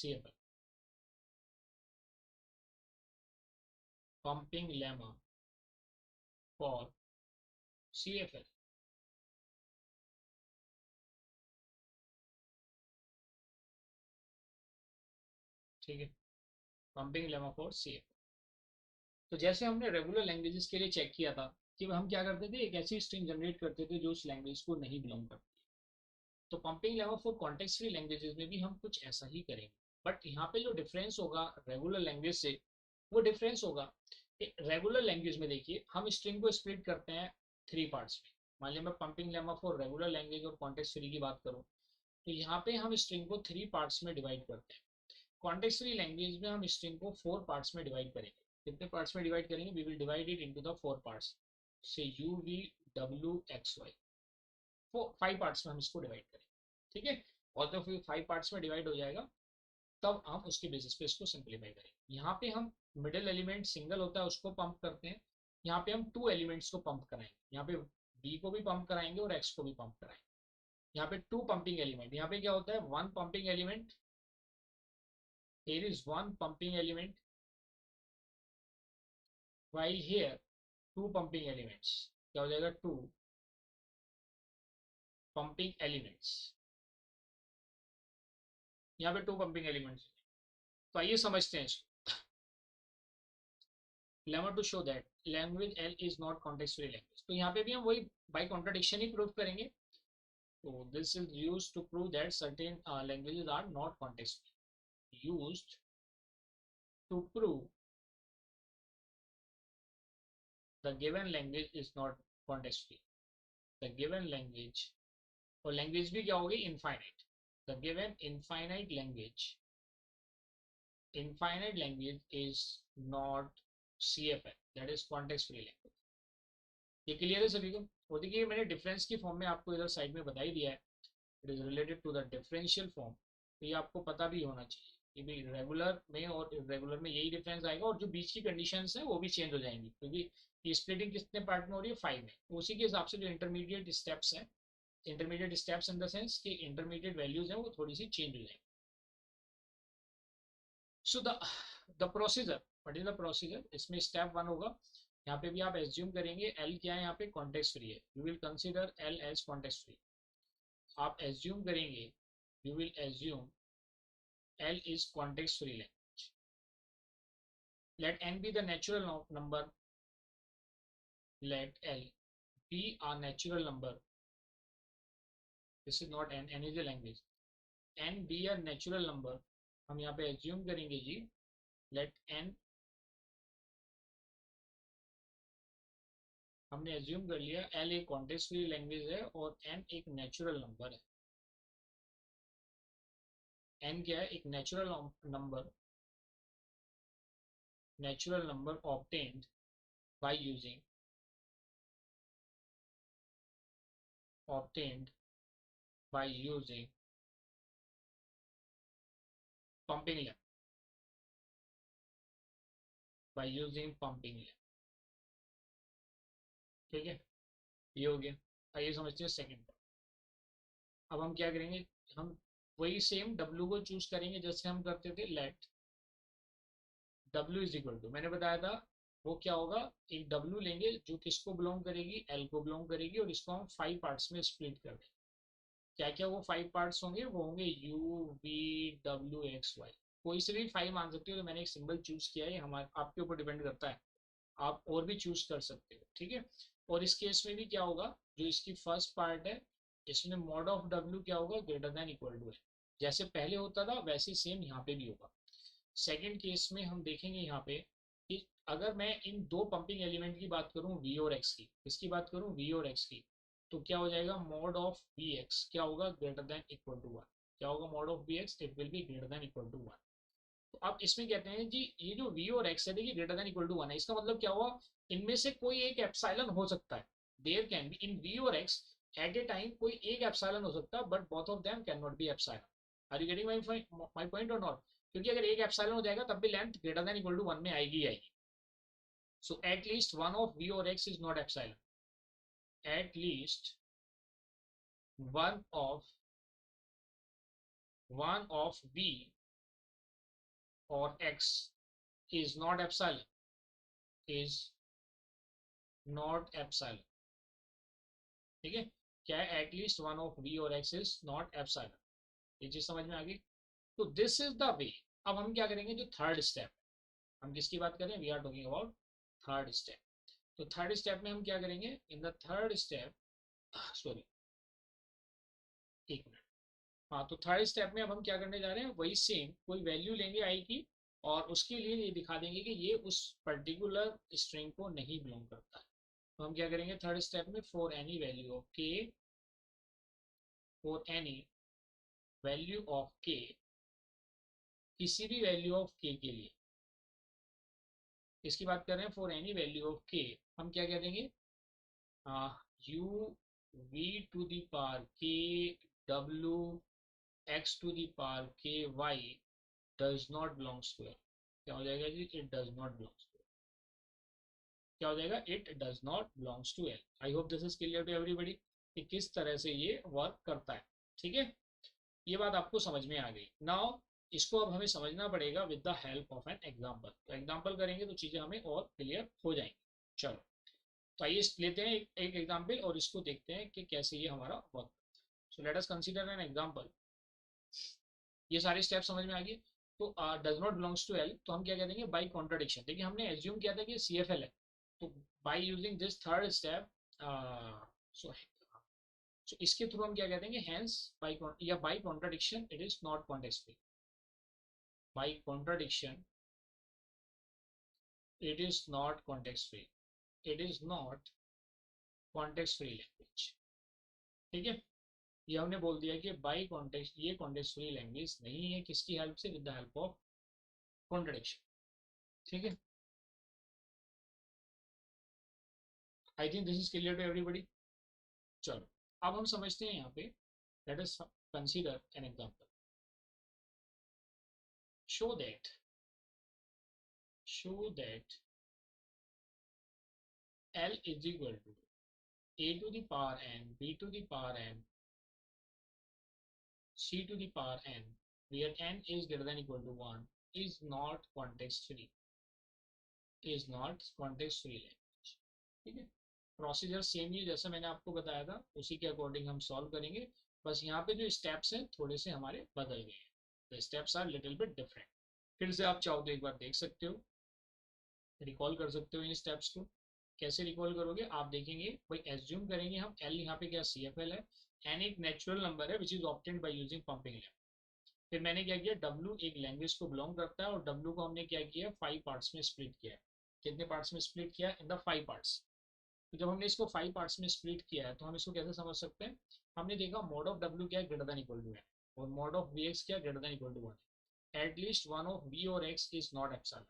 CFL, pumping lemma for CFL. ठीक है, pumping lemma for CFL। तो जैसे हमने रेगुलर लैंग्वेजेस के लिए चेक किया था कि हम क्या करते थे, एक ऐसी स्ट्रिंग जनरेट करते थे जो उस लैंग्वेज को नहीं बिलोंग करती। तो pumping lemma for context free languages में भी हम कुछ ऐसा ही करेंगे। बट यहाँ पे जो डिफरेंस होगा रेगुलर लैंग्वेज से, वो डिफरेंस होगा कि रेगुलर लैंग्वेज में देखिए हम स्ट्रिंग को स्प्लिट करते हैं थ्री पार्ट्स में। मान लिया मैं pumping lemma for regular language और कॉन्टेक्स्ट फ्री की बात करूँ, तो यहाँ पे हम स्ट्रिंग को थ्री पार्ट्स में डिवाइड करते हैं। कॉन्टेक्स्ट फ्री लैंग्वेज में हम स्ट्रिंग को फोर पार्ट्स में डिवाइड करेंगे। कितने पार्ट्स में डिवाइड करेंगे? We will divide it into the four parts से UV WXY, four five parts में हम इसको डिवाइड करेंगे। ठीक है, और जब फाइव पार्ट्स में डिवाइड हो जाएगा तब हम उसके बेसिस पे इसको सिंप्लीफाई करेंगे। यहाँ पे हम मिडिल एलिमेंट सिंगल होता है उसको पंप करते हैं, यहाँ पे हम टू एलिमेंट्स को पंप कराएंगे। यहाँ पे बी को भी पंप कराएंगे और एक्स को भी पंप कराएंगे। यहाँ पे टू पंपिंग एलिमेंट, यहाँ पे क्या होता है, one pumping element, here is one pumping element, while here two pumping elements। क्या हो जाएगा? टू पंपिंग एलिमेंट्स, यहाँ पे टू पंपिंग एलिमेंट्स। तो आइए समझते हैं इसको। Lemma to show that language L is not context free language, तो यहाँ पे भी हम वही बाई कॉन्ट्रडिक्शन ही प्रूव करेंगे। तो this is use to prove that certain languages are not context free, used to prove the given language is not context free. The given language, और language भी क्या होगी? Infinite. The given infinite language is not CFL, that is context free language। ये clear है सभी को? और देखिए मैंने डिफरेंस की फॉर्म में आपको इधर साइड में बता ही दिया है, it is related to the differential form. तो ये आपको पता भी होना चाहिए कि भाई रेगुलर में और इरेगुलर में यही डिफरेंस आएगा, और जो बीच की कंडीशंस हैं वो भी चेंज हो जाएंगी, क्योंकि ये स्प्लिटिंग कितने पार्ट में हो रही है? फाइव में। तो उसी के हिसाब से जो इंटरमीडिएट स्टेप्स हैं, intermediate steps in the sense कि इंटरमीडिएट वैल्यूज हैं, वो थोड़ी सी चेंज हो जाएंगी। So the procedure, what is the procedure? इसमें स्टेप वन होगा, यहाँ पे भी आप एज्यूम करेंगे एल क्या है, यहाँ पे कॉन्टेक्स्ट फ्री है, you will consider L as context free. आप एज्यूम करेंगे, you will assume L is context free language. Let n be the natural number, let L be a natural number, this is not n is a language, n be a natural number। हम यहाँ पे assume करेंगे जी, let n, हमने assume कर लिया L एक context free language है और n एक नेचुरल नंबर है। n क्या है? एक natural number obtained by using, obtained by using pumping lamp, by using pumping lamp. ठीक है, ये हो गया। आइए समझते हैं सेकंड। अब हम क्या करेंगे, हम वही सेम W को चूज करेंगे जैसे हम करते थे, let W is equal to, मैंने बताया था वो क्या होगा, एक W लेंगे जो किसको बिलोंग करेगी? L को बिलोंग करेगी, और इसको हम फाइव पार्ट्स में स्प्लिट कर देंगे। क्या क्या वो फाइव पार्ट्स होंगे? वो होंगे UVWXY, कोई से भी फाइव मान सकते हो, तो मैंने एक सिंबल चूज किया है, हमारे आपके ऊपर डिपेंड करता है, आप और भी चूज कर सकते हो। ठीक है, और इस केस में भी क्या होगा, जो इसकी फर्स्ट पार्ट है इसमें मॉड ऑफ W क्या होगा? ग्रेटर देन इक्वल टू है। जैसे पहले होता था वैसे सेम यहाँ पे भी होगा। सेकेंड केस में हम देखेंगे यहाँ पे कि अगर मैं इन दो पंपिंग एलिमेंट की बात करूँ V और X की, किसकी बात करूँ? V और X की, तो क्या हो जाएगा? मॉड ऑफ VX क्या होगा? Greater than equal to one. क्या होगा mod of VX? It will be greater than equal to one. तो अब इसमें कहते हैं जी ये जो V और X है, देखिए greater than equal to one है, इसका मतलब क्या हुआ? इनमें से कोई एक एप्सिलॉन हो सकता है, there can be in V और X एट ए टाइम कोई एक एप्सिलॉन हो सकता है, but both of them can not be epsilon. Are you getting my point और नॉट? क्योंकि अगर एक एप्सिलॉन हो जाएगा तब भी length greater than equal to one में आएगी आएगी। So at least one of V और X is not epsilon, at least one of V और x is not epsilon, is not epsilon, ठीक है, क्या है, एटलीस्ट वन ऑफ v और x इज नॉट एप्सिलॉन, ये चीज समझ में आ गई। तो दिस इज द वे। अब हम क्या करेंगे, जो थर्ड स्टेप, हम किसकी बात करें, we are talking about third step. तो थर्ड स्टेप में हम क्या करेंगे, in the third step, sorry एक मिनट, हाँ, तो थर्ड स्टेप में अब हम क्या करने जा रहे हैं, वही सेम कोई वैल्यू लेंगे आई की, और उसके लिए ये दिखा देंगे कि ये उस पर्टिकुलर स्ट्रिंग को नहीं बिलोंग करता है। तो हम क्या करेंगे थर्ड स्टेप में, फॉर एनी वैल्यू ऑफ के, फॉर एनी वैल्यू ऑफ के, किसी भी वैल्यू ऑफ के के लिए, इसकी बात कर रहे हैं, फॉर एनी वैल्यू ऑफ के, हम क्या कह देंगे, U V to the power K W X to the power K Y does not belongs to L. क्या हो जाएगा जी, it does not belongs to, क्या हो जाएगा, it does not belongs to L. I hope this is clear to everybody कि किस तरह से ये वर्क करता है, ठीक है, ये बात आपको समझ में आ गई। नाउ इसको अब हमें समझना पड़ेगा with the help of an example, तो एग्जाम्पल करेंगे तो चीज़ें हमें और क्लियर हो जाएंगी। चलो, तो आइए लेते हैं एक एग्जाम्पल और इसको देखते हैं कि कैसे ये हमारा work. So let us consider an example. ये सारे स्टेप समझ में आ गए। तो does not belongs to L, तो हम क्या कह देंगे, बाई कॉन्ट्राडिक्शन। देखिए हमने एज्यूम किया था कि सी एफ एल है, तो by using this third step, so so इसके थ्रू हम क्या कह देंगे, हैंस बाई या by contradiction it is not context free, by contradiction it is not context free, it is not context free language, ठीक है, ये हमने बोल दिया कि बाई कॉन्टेक्स्ट, ये कॉन्टेक्स्ट फ्री लैंग्वेज नहीं है, किसकी हेल्प से, with the help of contradiction, ठीक है। I think this is clear to everybody. चलो, अब हम समझते हैं यहाँ पे, let us consider an example, show that, show that L is equal to a to the power n, b to the power n, c to the power n, where n is greater than equal to 1 is not context free, is not context free language, ठीक है। Procedure same ही जैसा मैंने आपको बताया था, उसी के according हम सॉल्व करेंगे, बस यहाँ पे जो स्टेप्स हैं थोड़े से हमारे बदल गए हैं, the steps are little bit different. फिर से आप चाहो तो एक बार देख सकते हो, रिकॉल कर सकते हो इन स्टेप्स को। कैसे रिकॉल करोगे, आप देखेंगे भाई, एज्यूम करेंगे हम एल, यहाँ पे क्या सी एफ एल है, एन एक नेचुरल नंबर है which is obtained by using pumping language. फिर मैंने क्या किया, डब्ल्यू एक लैंग्वेज को बिलोंग करता है, और डब्ल्यू को हमने क्या किया, 5 पार्ट्स में स्प्लिट किया है। कितने पार्ट्स में स्प्लिट किया, इन द 5 पार्ट्स। तो जब हमने इसको 5 पार्ट्स में स्प्लिट किया है, तो हम इसको कैसे समझ सकते हैं, हमने देखा मॉड ऑफ डब्ल्यू क्या है, ग्रेटर देन इक्वल टू है, और मॉड ऑफ वी एक्स क्या है, ग्रेटर देन इक्वल टू 1 है, एटलीस्ट वन ऑफ वी और एक्स इज नॉट एप्सिलॉन।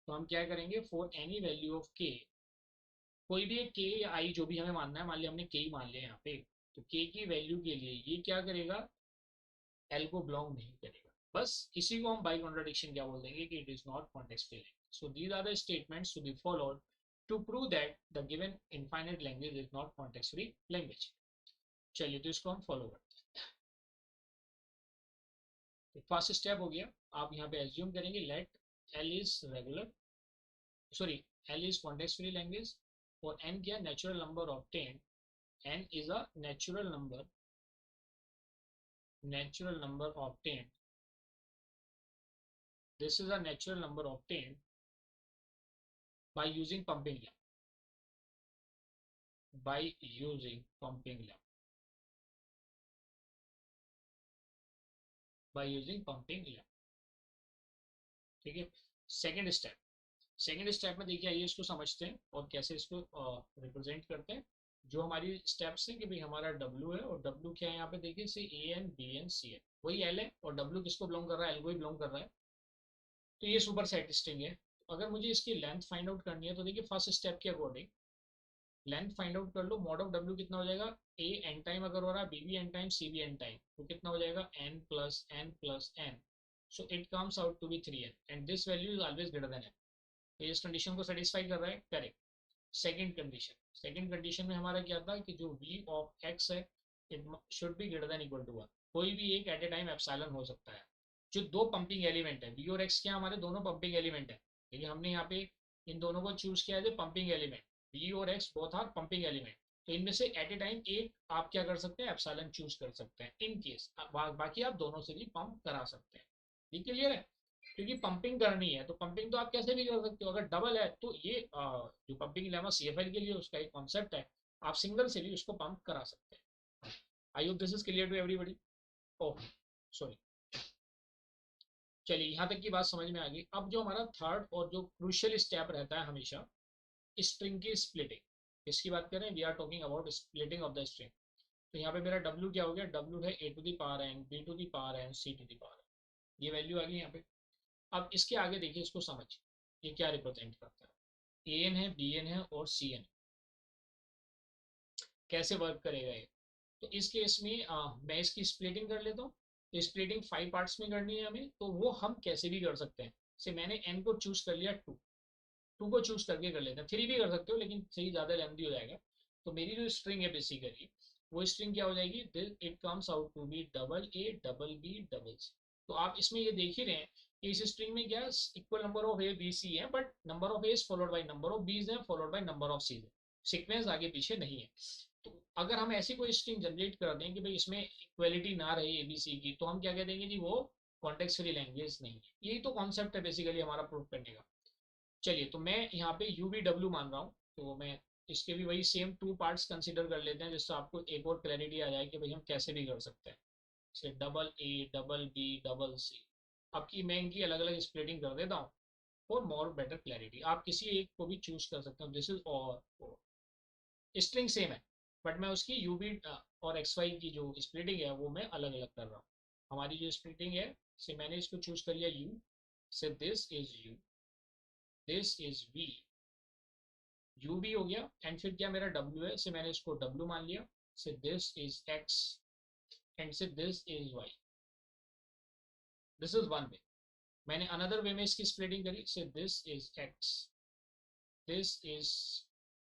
तो हम क्या करेंगे, फॉर एनी वैल्यू ऑफ के, कोई भी एक के या आई जो भी हमें मानना है, मान लिया हमने के ही मान लिया यहाँ पे, तो के की वैल्यू के लिए ये क्या करेगा, एल को बिलोंग नहीं करेगा। बस इसी को हम बाई कॉन्ट्राडिक्शन क्या बोल देंगे, कि it is not context free language. So these are the statements to be followed to prove that the given infinite language is not context free language. चलिए, तो इसको हम फॉलो करते हैं। फर्स्ट स्टेप हो गया, आप यहाँ पे एज्यूम करेंगे let L is regular, sorry, L is context free language, और एन क्या, natural number obtained, n is a natural number obtained, this is a natural number obtained by using pumping lamp, by using pumping lamp, by using pumping lamp, ठीक है। Second step, second step में देखिए, आइए इसको समझते हैं और कैसे इसको रिप्रेजेंट करते हैं। जो हमारी स्टेप्स हैं कि भाई हमारा W है, और W क्या है यहाँ पे देखिए, see A N B N C N, वही L है, और W किसको बिलोंग कर रहा है, L को ही बिलोंग कर रहा है, तो ये सुपर सेट स्ट्रिंग है। अगर मुझे इसकी लेंथ फाइंड आउट करनी है, तो देखिए फर्स्ट स्टेप के अकॉर्डिंग लेंथ फाइंड आउट कर लो, मॉड ऑफ डब्ल्यू कितना हो जाएगा, ए एन टाइम अगर हो रहा है, b b n time, c b n time, तो कितना हो जाएगा, n plus n plus n, so it comes out to be 3n, and this value is always greater than n. तो इस कंडीशन को सेटिस्फाई कर रहा है, correct. Second condition, second condition में हमारा क्या था, कि जो v ऑफ x है, it should be greater than equal to 1, कोई भी एक एट ए टाइम एप्सिलॉन हो सकता है, जो दो पंपिंग एलिमेंट है, वी और एक्स क्या हमारे दोनों पंपिंग एलिमेंट है, लेकिन हमने यहाँ पे इन दोनों को चूज किया है पंपिंग एलिमेंट, वी और x both are pumping element. तो इनमें से एट ए टाइम एक आप क्या कर सकते हैं, एप्सिलॉन चूज कर सकते हैं इन केस, बाकी आप दोनों से भी पंप करा सकते हैं। ये क्लियर है? क्योंकि पंपिंग करनी है तो पंपिंग तो आप कैसे भी कर सकते हो, अगर डबल है तो ये जो पंपिंग लेमा सीएफएल के लिए उसका एक कॉन्सेप्ट है, आप सिंगल से भी उसको पंप करा सकते हैं। I hope this is clear to everybody. Okay, sorry. चलिए यहाँ तक की बात समझ में आ गई। अब जो हमारा थर्ड और जो क्रूशियल स्टेप रहता है हमेशा, स्ट्रिंग की स्प्लिटिंग। इसकी बात करें, we are talking about splitting of the string. तो यहाँ पे मेरा W क्या हो गया, W है a to the power n, b to the power n, c to the power n। ये वैल्यू आ गई यहाँ पे। अब इसके आगे देखिए, इसको समझ, ये क्या रिप्रेजेंट करता है, an है, bn है और cn। कैसे वर्क करेगा ये? तो इस केस में मैं इसकी स्प्लिटिंग कर लेता हूँ। तो स्प्लिटिंग 5 पार्ट्स में करनी है हमें, तो वो हम कैसे भी कर सकते हैं। से मैंने n को चूज कर लिया 2, 2 को चूज करके कर लेते हैं, 3 भी कर सकते हो लेकिन 3 ज़्यादा लेंथी हो जाएगा। तो मेरी जो स्ट्रिंग है बेसिकली, वो स्ट्रिंग क्या हो जाएगी, it comes out to be double a double b double c. तो आप इसमें ये देख ही रहे हैं कि इस स्ट्रिंग में क्या equal number of A B C है, but number of A followed by number of B's है followed by number of C's है, सिक्वेंस आगे पीछे नहीं है। तो अगर हम ऐसी कोई स्ट्रिंग जनरेट कर दें कि भाई इसमें इक्वलिटी ना रहे एबीसी की, तो हम क्या कह देंगे जी, वो कॉन्टेक्स्ट फ्री लैंग्वेज नहीं है। यही तो कॉन्सेप्ट है बेसिकली हमारा प्रूफ करने का। चलिए, तो मैं यहाँ पे यू वी डब्ल्यू मान रहा हूँ, तो मैं इसके भी वही सेम 2 पार्ट्स कंसिडर कर लेते हैं, जिससे आपको एक और क्लैरिटी आ जाए कि भाई हम कैसे भी कर सकते हैं। जैसे double a double b double c. अब की मैं इनकी अलग अलग स्प्लिटिंग कर देता हूँ फॉर मोर बेटर क्लैरिटी। आप किसी एक को भी चूज कर सकते हो, दिस इज और स्ट्रिंग सेम है, बट मैं उसकी यू वी और एक्स वाई की जो स्प्लिटिंग है वो मैं अलग अलग कर रहा हूँ। हमारी जो स्प्लिटिंग है, से मैंने इसको चूज कर लिया u, say this is u, this is v, u भी हो गया, एंड फिर क्या मेरा डब्ल्यू है, से मैंने इसको डब्ल्यू मान लिया, say this is x, and say this is y. This is one way. मैंने अनदर वे में इसकी स्प्लिटिंग करी, say this is x, this is,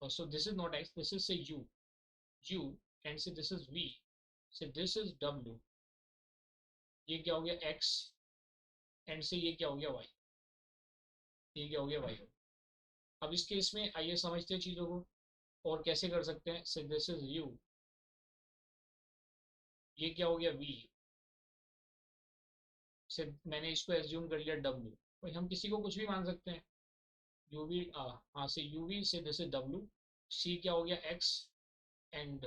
so this is not x, this is say u, and say this is v, say this is डब्ल्यू, ये क्या हो गया x, and से ये क्या हो गया वाई, ये क्या हो गया वाई। अब इस केस में आइए समझते हैं चीज़ों को, और कैसे कर सकते हैं। से दिस इज यू, ये क्या हो गया वी, से मैंने इसको एज्यूम कर लिया डब्ल्यू। भाई हम किसी को कुछ भी मान सकते हैं, यूवी, हाँ, से यूवी, से दिस इज डब्ल्यू, सी क्या हो गया एक्स, एंड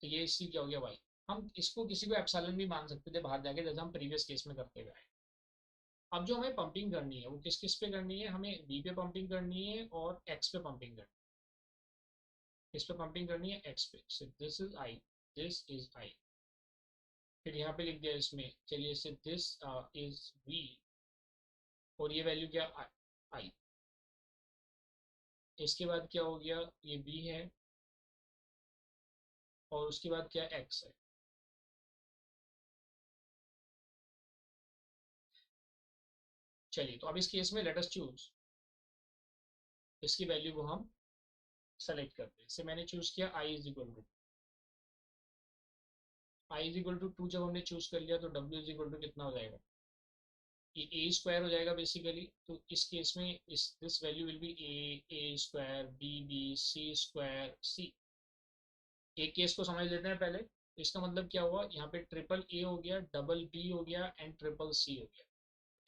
ये सी क्या हो गया वाई। हम इसको किसी को एप्सिलॉन भी मान सकते थे बाहर जाके, जैसे हम प्रीवियस केस में करते हुए। अब जो हमें पंपिंग करनी है वो किस किस पे करनी है, हमें बी पे पंपिंग करनी है और एक्स पे पंपिंग करनी है। इस पे पंपिंग करनी है एक्स पे, से this is I, this is I. फिर यहाँ पे लिख दिया इसमें, चलिए, से दिस इज वी, और ये वैल्यू क्या आई। इसके बाद क्या हो गया, ये बी है, और उसके बाद क्या एक्स है। चलिए, तो अब इस केस में लेट अस चूज, इसकी वैल्यू को हम सेलेक्ट करते हैं। इससे मैंने चूज किया I is equal to, I is equal to 2 जब हमने चूज कर लिया, तो डब्ल्यू इज इक्वल टू कितना हो जाएगा, ये ए स्क्वायर हो जाएगा बेसिकली। तो इस केस में इस this value will be A square B B C square C. एक केस को समझ लेते हैं पहले। इसका मतलब क्या हुआ, यहाँ पे ट्रिपल ए हो गया, डबल बी हो गया, एंड ट्रिपल सी हो गया।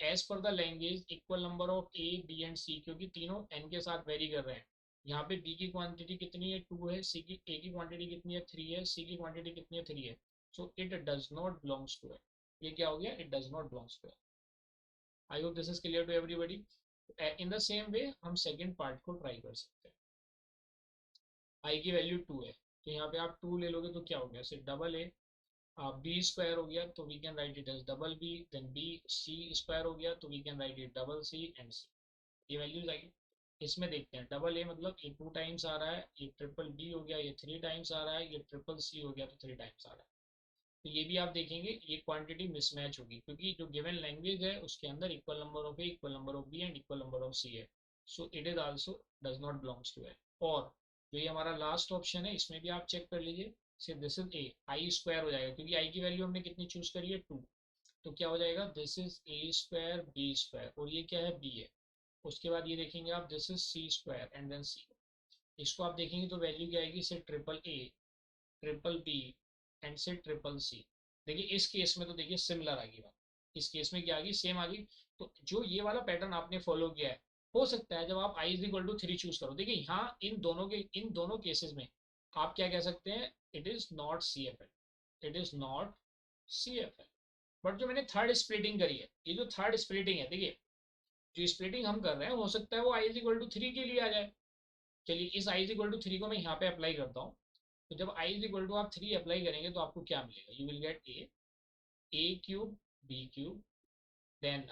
As per the language equal number of A B and C, क्योंकि तीनों एन के साथ वेरी कर रहे हैं। यहाँ पे बी की क्वांटिटी कितनी है, 2 है, सी की ए की क्वांटिटी कितनी है, 3 है, सी की क्वांटिटी कितनी है, 3 है। So it does not belongs to है। ये क्या हो गया, it does not belongs to है। I hope this is clear to everybody. In the same way हम सेकेंड पार्ट को ट्राई कर सकते हैं। आई की वैल्यू 2 है, तो यहाँ पे आप 2 ले लोगे तो क्या हो गया, सिर्फ डबल ए, बी स्क्वायर हो गया, तो we can write it as double B, then B C square हो गया, तो we can write it double C and C. ये वैल्यूज आएगी। इसमें देखते हैं, डबल ए मतलब ये 2 टाइम्स आ रहा है, ये ट्रिपल बी हो गया, ये 3 टाइम्स आ रहा है, ये ट्रिपल सी हो गया तो 3 टाइम्स आ रहा है। तो ये भी आप देखेंगे, ये क्वांटिटी मिसमैच होगी, क्योंकि जो गिवन लैंग्वेज है उसके अंदर equal number of A, equal number of B and equal number of C है। So it is also does not belongs to A. और जो ये हमारा लास्ट ऑप्शन है, इसमें भी आप चेक कर लीजिए, से this is A, I square हो जाएगा, क्योंकि आई की वैल्यू हमने कितनी चूज करी है, 2। तो क्या हो जाएगा, this is a square b square, और ये क्या है, बी है। उसके बाद ये देखेंगे आप, this is C square and then C. इसको आप देखेंगे तो वैल्यू क्या आएगी, say triple A, triple B and say triple C. देखिए इस केस में तो देखिए सिमिलर आ गई बात, इस केस में क्या आ गई, सेम आ गई। तो जो ये वाला पैटर्न आपने फॉलो किया है, हो सकता है जब आप आई इज इक्वल टू 3 चूज करो, देखिए यहाँ इन दोनों केसेस में आप क्या कह सकते हैं, it is not C F L, it is not C F L. But जो मैंने थर्ड स्प्लिटिंग करी है, ये जो थर्ड स्प्लिटिंग है, देखिए जो स्प्लिटिंग हम कर रहे हैं, हो सकता है वो आई इज इक्वल टू 3 के लिए आ जाए। चलिए इस आई इज इक्वल टू 3 को मैं यहाँ पे अप्लाई करता हूँ। तो जब आई इज इक्वल टू आप 3 अप्लाई करेंगे तो आपको क्या मिलेगा, you will get a cube b cube then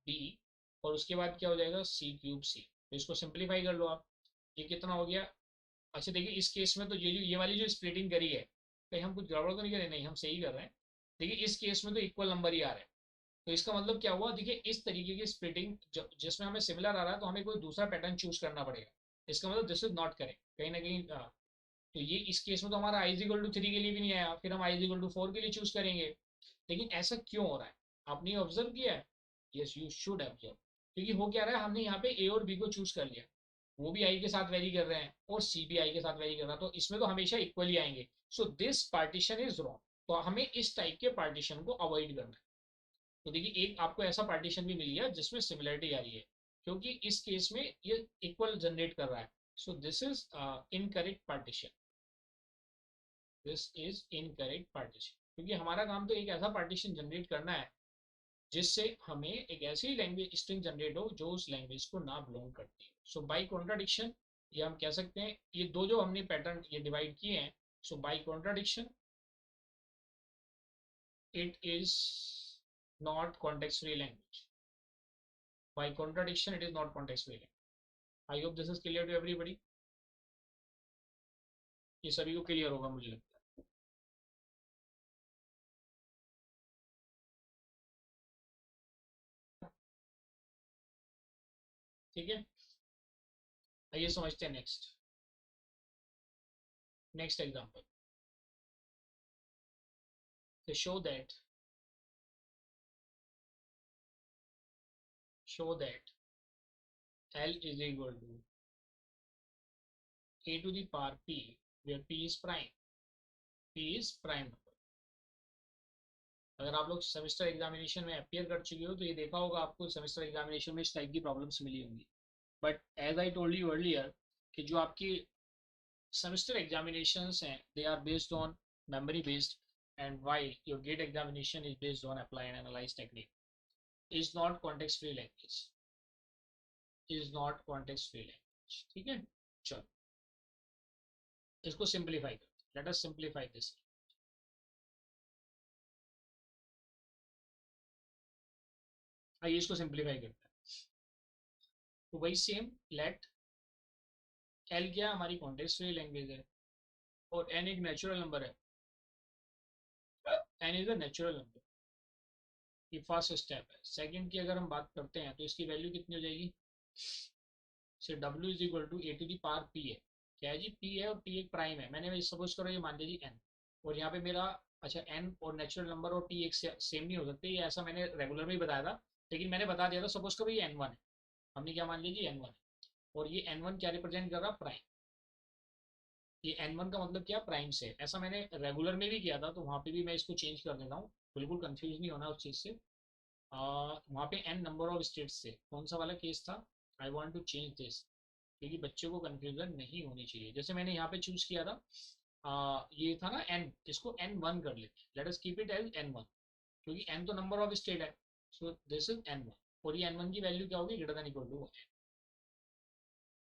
b, और उसके बाद क्या हो जाएगा, सी क्यूब सी। तो इसको सिंप्लीफाई कर लो आप, ये कितना हो गया। अच्छा देखिए इस केस में तो ये वाली जो स्प्लिटिंग करी है, कहीं हम कुछ गड़बड़ तो नहीं करें, नहीं हम सही कर रहे हैं। देखिए इस केस में तो इक्वल नंबर ही आ रहा है। तो इसका मतलब क्या हुआ, देखिए इस तरीके की स्प्लिटिंग जिसमें हमें सिमिलर आ रहा है, तो हमें कोई दूसरा पैटर्न चूज करना पड़ेगा। इसका मतलब दिस इज नॉट करेक्ट कहीं ना कहीं। तो ये इस केस में तो हमारा आई इक्वल टू 3 के लिए भी नहीं आया, फिर हम आई इक्वल टू 4 के लिए चूज करेंगे। लेकिन ऐसा क्यों हो रहा है, आपने ऑब्जर्व किया है। Yes you should observe. क्योंकि हो क्या रहा है, हमने यहाँ पे ए और बी को चूज कर लिया, वो भी आई के साथ वेरी कर रहे हैं और सी भी आई के साथ वेरी कर रहा है, तो इसमें तो हमेशा इक्वल ही आएंगे। So this partition is wrong. तो हमें इस टाइप के पार्टीशन को अवॉइड करना है। तो देखिए एक आपको ऐसा पार्टीशन भी मिल गया जिसमें सिमिलरिटी आ रही है, क्योंकि इस केस में ये इक्वल जनरेट कर रहा है। So this is incorrect partition, this is incorrect partition. क्योंकि हमारा काम तो एक ऐसा पार्टीशन जनरेट करना है जिससे हमें एक ऐसी लैंग्वेज स्ट्रिंग जनरेट हो जो उस लैंग्वेज को ना बिलोंग करती है। सो बाई कॉन्ट्राडिक्शन, ये हम कह सकते हैं, ये दो जो हमने पैटर्न ये डिवाइड किए हैं, so by contradiction it is not context free language, by contradiction it is not context free language. I hope this is clear to everybody, ये सभी को क्लियर होगा मुझे लगता है। ठीक है, आइए समझते हैं नेक्स्ट, नेक्स्ट एग्जांपल। तो show that L is equal to a to the power p, where p is prime, p is prime number। अगर आप लोग सेमेस्टर एग्जामिनेशन में अपियर कर चुके हो तो ये देखा होगा आपको, सेमेस्टर एग्जामिनेशन में इस टाइप की प्रॉब्लम्स मिली होंगी। But as I told you earlier कि जो आपकी सेमेस्टर एग्जामिनेशंस हैं, they are based on memory based, and while your GATE examination is based on apply and analyse technique, is not context free language, is not context free language. ठीक है, चलो इसको simplify करते हैं, let us simplify this. आइए इसको simplify करते हैं। तो वही सेम, लेट एल क्या हमारी कॉन्टेक्स्ट फ्री लैंग्वेज है, और एन एक नेचुरल नंबर है, n is a natural number. ये फर्स्ट स्टेप है। सेकंड की अगर हम बात करते हैं तो इसकी वैल्यू कितनी हो जाएगी, से डब्ल्यू is equal to a to the power p है। क्या है जी, पी है और पी एक प्राइम है। मैंने सपोज करो ये मान लीजिए एन, और यहाँ पे मेरा, अच्छा एन और नेचुरल नंबर और पी एक सेम नहीं हो सकते, ये ऐसा मैंने रेगुलर में ही बताया था, लेकिन मैंने बता दिया था, सपोज करो ये एन वन है, हमने क्या मान लीजिए एन वन है, और ये एन वन क्या रिप्रेजेंट कर रहा है, प्राइम। ये एन वन का मतलब क्या, प्राइम से। ऐसा मैंने रेगुलर में भी किया था, तो वहाँ पे भी मैं इसको चेंज कर देता हूँ, बिल्कुल कंफ्यूज नहीं होना उस चीज़ से। वहाँ पे एन नंबर ऑफ स्टेट्स से कौन सा वाला केस था, I want to change this, क्योंकि बच्चों को कन्फ्यूजन नहीं होनी चाहिए। जैसे मैंने यहाँ पे चूज किया था, ये था ना एन, इसको एन वन कर लेते, let us keep it as n one, क्योंकि एन तो नंबर ऑफ स्टेट है। So this is n one, और ये एन वन की वैल्यू क्या होगी, ग्रेटर देन इक्वल टू।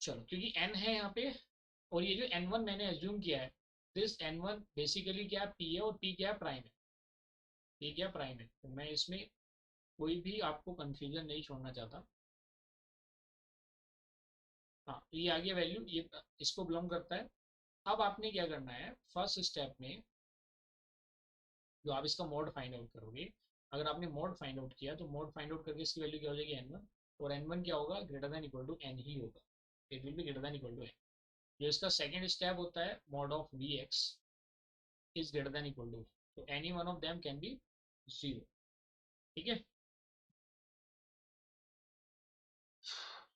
चलो क्योंकि एन है यहाँ पे, और ये जो एन वन मैंने एज्यूम किया है, दिस एन वन बेसिकली क्या, पी है, और पी क्या, प्राइम है। पी क्या, प्राइम है। तो मैं इसमें कोई भी आपको कंफ्यूजन नहीं छोड़ना चाहता। हाँ तो ये आ गया वैल्यू, ये इसको बिलोंग करता है। अब आपने क्या करना है, फर्स्ट स्टेप में जो आप इसका मोड फाइंड आउट करोगे, अगर आपने मोड फाइंड आउट किया तो मोड फाइंड आउट करके इसकी वैल्यू क्या हो जाएगी, एन वन, और एन वन क्या होगा, greater than equal to N ही होगा, it will be greater than equal to N. जो इसका सेकंड स्टेप होता है, mod of we X is greater than equal to, तो any one of them can be zero. ठीक है,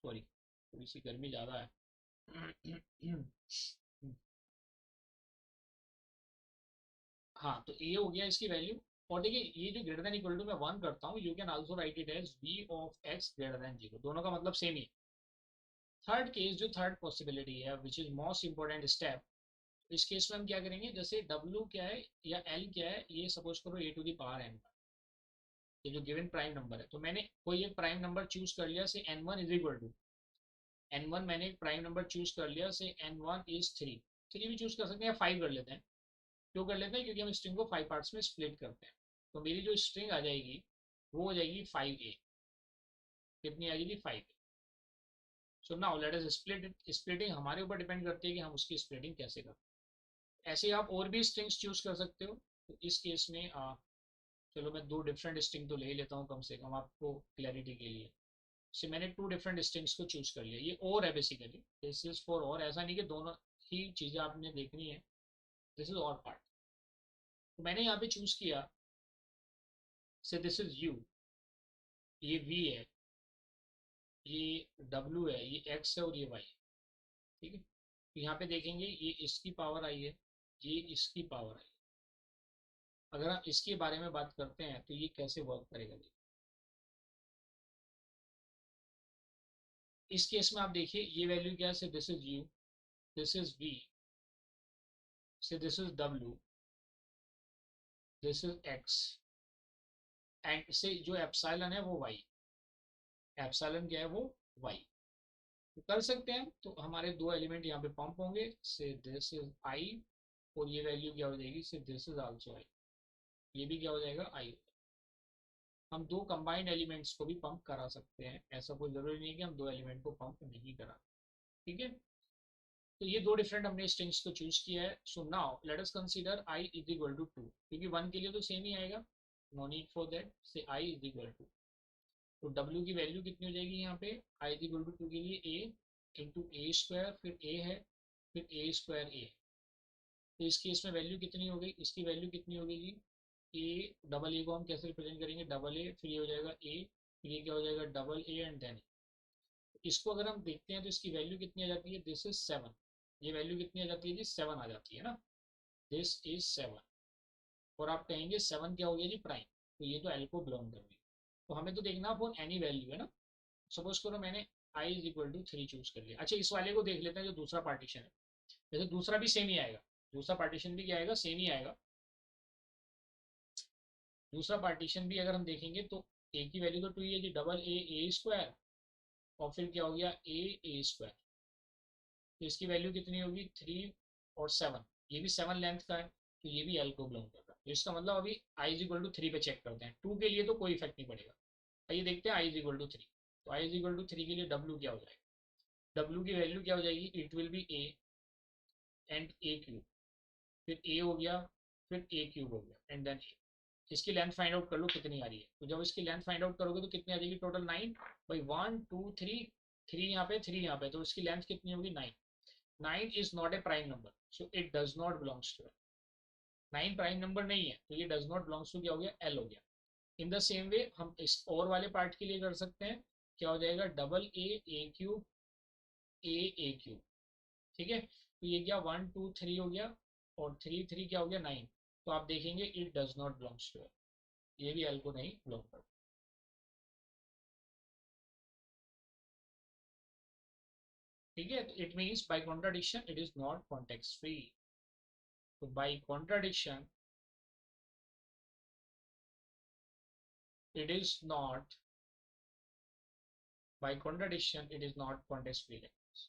sorry थोड़ी सी गर्मी ज़्यादा है। हाँ, तो ये हो गया इसकी वैल्यू। और देखिए ये जो ग्रेटर देन इक्वल टू मैं वन करता हूँ, you can also write it as v of x greater than zero, दोनों का मतलब सेम ही है। थर्ड केस, जो थर्ड पॉसिबिलिटी है which is most important step, इस केस में हम क्या करेंगे, जैसे w क्या है या l क्या है, ये सपोज करो a to the power n, ये जो गिवन प्राइम नंबर है, तो मैंने कोई एक प्राइम नंबर चूज कर लिया से n1 is equal to n1, मैंने एक प्राइम नंबर चूज कर लिया से n1 इज 3, 3 भी चूज कर सकते हैं या 5 कर लेते हैं। क्यों कर लेते हैं, क्योंकि हम स्ट्रिंग को 5 पार्ट्स में स्प्लिट करते हैं। तो मेरी जो स्ट्रिंग आ जाएगी वो हो जाएगी 5a, कितनी आ जाएगी 5a। So now let us split it, splitting हमारे ऊपर डिपेंड करती है कि हम उसकी स्प्लिटिंग कैसे करते हैं। ऐसे ही आप और भी स्ट्रिंग्स चूज कर सकते हो। तो इस केस में चलो मैं दो डिफरेंट स्ट्रिंग तो ले लेता हूँ कम से कम आपको क्लैरिटी के लिए। से मैंने टू डिफरेंट स्ट्रिंग्स को चूज कर लिया, ये और है बेसिकली, दिस इज फॉर और, ऐसा नहीं कि दोनों ही चीज़ें आपने देखनी है, दिस इज और पार्ट। तो मैंने यहाँ पे चूज किया से दिस इज यू, ये v है, ये w है, ये x है और ये y है। ठीक है, तो यहाँ पे देखेंगे ये इसकी पावर आई है, ये इसकी पावर आई। अगर हम इसके बारे में बात करते हैं तो ये कैसे वर्क करेगा, इस केस में आप देखिए ये वैल्यू क्या है, this is u, this is v, से this is w, this is x, and से जो एप्सिलॉन है वो y, एप्सिलॉन क्या है वो y। तो कर सकते हैं, तो हमारे दो एलिमेंट यहाँ पे पंप होंगे, से दिस इज i, और ये वैल्यू क्या हो जाएगी, से दिस इज आल्सो i, ये भी क्या हो जाएगा i। हम दो कंबाइंड एलिमेंट्स को भी पंप करा सकते हैं, ऐसा कोई जरूरी नहीं है कि हम दो एलिमेंट को पंप नहीं करा। ठीक है, तो ये दो डिफरेंट हमने स्ट्रिंग्स को चूज किया है। So now let us consider i is equal to 2, क्योंकि 1 के लिए तो सेम ही आएगा, no need for that, say i is equal to, तो w की वैल्यू कितनी हो जाएगी यहाँ पे, i इज इक्वल टू 2 के लिए a इंटू ए स्क्वायर, फिर a है, फिर a स्क्वायर a। तो इस केस में वैल्यू कितनी हो गई, इसकी वैल्यू कितनी हो गई, ए, डबल ए को हम कैसे रिप्रेजेंट करेंगे, डबल ए, फिर ये हो जाएगा ए, फिर ये क्या हो जाएगा डबल ए एंड देन। इसको अगर हम देखते हैं तो इसकी वैल्यू कितनी आ जाती है, दिस इज 7, ये वैल्यू कितनी आ जाती है जी, 7 आ जाती है ना, दिस इज 7। और आप कहेंगे 7 क्या हो गया जी, प्राइम, तो ये तो एल को बिलोंग कर रही है। तो हमें तो देखना फॉर एनी वैल्यू है ना। सपोज करो मैंने आई इज इक्वल टू 3 चूज कर लिया। अच्छा, इस वाले को देख लेते हैं जो दूसरा पार्टीशन है, वैसे दूसरा भी सेम ही आएगा, दूसरा पार्टीशन भी क्या आएगा, सेम ही आएगा। दूसरा पार्टीशन भी अगर हम देखेंगे तो ए की वैल्यू तो 2 ही है जी, डबल ए स्क्वायर, और फिर क्या हो गया ए स्क्वायर, तो इसकी वैल्यू कितनी होगी 3 और 7, ये भी 7 लेंथ का है, तो ये भी एल को बिलोंग करता है। तो इसका मतलब अभी आई इज इक्वल टू 3 पे चेक करते हैं, 2 के लिए तो कोई इफेक्ट नहीं पड़ेगा। आइए देखते हैं आई इज इक्वल टू 3, तो आई इज इक्वल टू 3 के लिए डब्ल्यू क्या हो जाएगा, डब्ल्यू की वैल्यू क्या हो जाएगी, it will be A and A cube, फिर ए हो गया, फिर ए क्यूब हो गया एंड देन ए। इसकी लेंथ फाइंड आउट कर लो कितनी आ रही है, तो जब इसकी लेंथ फाइंड आउट करोगे तो कितनी आ जाएगी टोटल 9, भाई 1 2 3, 3 यहाँ पे 3 यहाँ पे, तो इसकी लेंथ कितनी होगी 9। 9 is not a prime number, so it does not belongs to, 9 prime number नहीं है, तो ये डज नॉट बिलोंग्स टू क्या हो गया, एल हो गया। इन द सेम वे हम इस और वाले पार्ट के लिए कर सकते हैं, क्या हो जाएगा double A cube A cube. ठीक है, तो ये क्या 1 2 3 हो गया, और 3 3 क्या हो गया 9, तो आप देखेंगे it does not belongs to, ये भी एल को नहीं बिलोंग करता। ठीक है, तो it means by contradiction it is not context free. तो by contradiction it is not, by contradiction it is not context free language.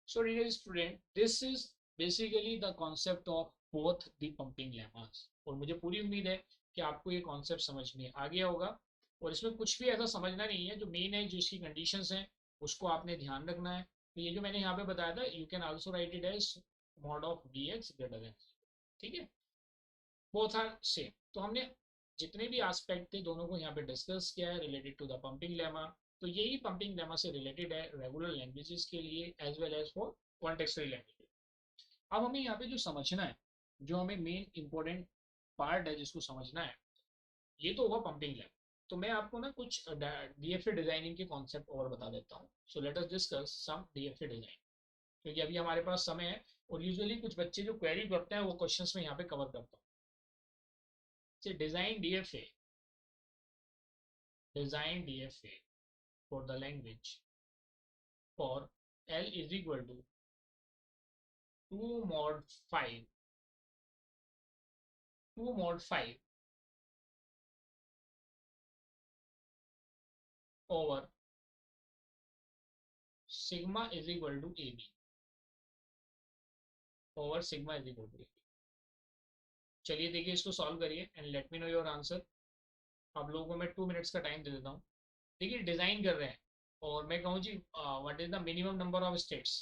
So dear student, this is basically the concept of both the pumping lemmas, और मुझे पूरी उम्मीद है कि आपको ये concept समझ में आ गया होगा। और इसमें कुछ भी ऐसा समझना नहीं है, जो मेन है जो इसकी कंडीशंस हैं उसको आपने ध्यान रखना है। तो ये जो मैंने यहाँ पे बताया था, you can also write it as mod of we x greater than, ठीक है, बोथ आर सेम। तो हमने जितने भी एस्पेक्ट थे दोनों को यहाँ पे डिस्कस किया है related to the pumping lemma. तो यही पंपिंग लेमा से रिलेटेड है रेगुलर लैंग्वेजेस के लिए as well as for contextual language. अब हमें यहाँ पे जो समझना है, जो हमें मेन इंपॉर्टेंट पार्ट है जिसको समझना है, ये तो हुआ पंपिंग लेमा। तो मैं आपको ना कुछ डीएफए डिजाइनिंग के कॉन्सेप्ट और बता देता हूँ. So let us discuss some DFA design, क्योंकि अभी हमारे पास समय है और यूजुअली कुछ बच्चे जो क्वेरी करते हैं वो क्वेश्चंस में यहाँ पे कवर करता हूँ. Design DFA for the language for L is equal to 2 mod 5 2 mod 5 over sigma is equal to AB over sigma is equal to AB. चलिए देखिए इसको सॉल्व करिए and let me know your answer. आप लोगों को मैं 2 minutes का time दे देता हूँ. देखिए डिजाइन कर रहे हैं और मैं कहूँ जी what is the minimum number of states.